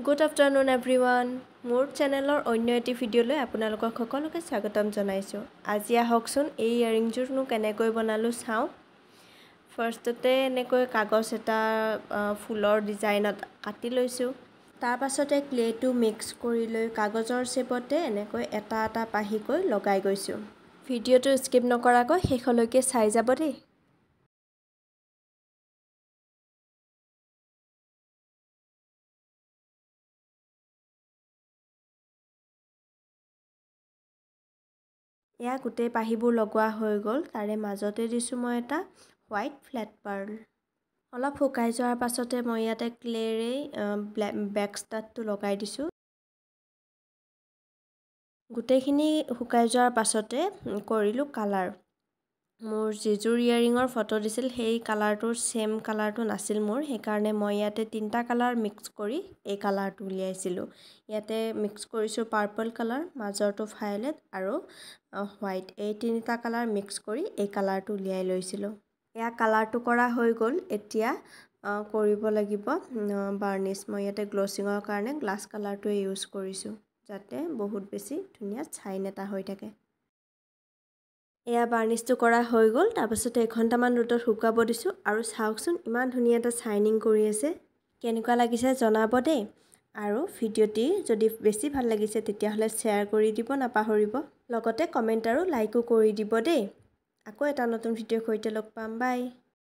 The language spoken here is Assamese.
Good afternoon everyone. মোৰ চেনেলৰ অন্য এটি ভিডিঅ'লৈ আপোনালোকক সকলোকে স্বাগতম জনাইছো। আজি আহকচোন এই ইয়াৰিংজোৰনো কেনেকৈ বনালো চাও। ফাৰ্ষ্টতে এনেকৈ কাগজ এটা ফুলৰ ডিজাইনত কাটি লৈছো। তাৰ পাছতে ক্লেটো মিক্স কৰি লৈ কাগজৰ শেপতে এনেকৈ এটা এটা পাহিকৈ লগাই গৈছো। ভিডিঅ'টো স্কিপ নকৰাকৈ শেষলৈকে চাই যাব দেই। এয়া গোটেই পাহিবোৰ লগোৱা হৈ গ'ল। তাৰে মাজতে দিছো মই এটা হোৱাইট ফ্লেট পাৰ্ল। অলপ শুকাই যোৱাৰ পাছতে মই ইয়াতে ক্লেৰে বেক ষ্টাডটো লগাই দিছো। গোটেইখিনি শুকাই যোৱাৰ পাছতে কৰিলো কালাৰ। মোৰ যিজোৰ ইয়াৰিঙৰ ফটো দিছিল সেই কালাৰটোৰ সেম কালাৰটো নাছিল মোৰ, সেইকাৰণে মই ইয়াতে তিনটা কালাৰ মিক্স কৰি এই কালাৰটো উলিয়াইছিলো। ইয়াতে মিক্স কৰিছো পাৰ্পল কালাৰ, মাজৰটো ভায়োলেট আৰু হোৱাইট। এই তিনিটা কালাৰ মিক্স কৰি এই কালাৰটো উলিয়াই লৈছিলো। এয়া কালাৰটো কৰা হৈ গ'ল। এতিয়া কৰিব লাগিব বাৰ্নিছ। মই ইয়াতে গ্লছিঙৰ কাৰণে গ্লাছ কালাৰটো ইউজ কৰিছো, যাতে বহুত বেছি ধুনীয়া ছাইন এটা হৈ থাকে। এয়া বাৰ্নিছটো কৰা হৈ গ'ল। তাৰ পাছতে 1 ঘণ্টামান ৰ'দত শুকাব দিছো আৰু চাওকচোন ইমান ধুনীয়া এটা ছাইনিং কৰি আছে। কেনেকুৱা লাগিছে জনাব দেই। আৰু ভিডিঅ'টি যদি বেছি ভাল লাগিছে তেতিয়াহ'লে শ্বেয়াৰ কৰি দিব নাপাহৰিব। লগতে কমেন্ট আৰু লাইকো কৰি দিব দেই। আকৌ এটা নতুন ভিডিঅ'ৰ সৈতে লগ পাম। বাই।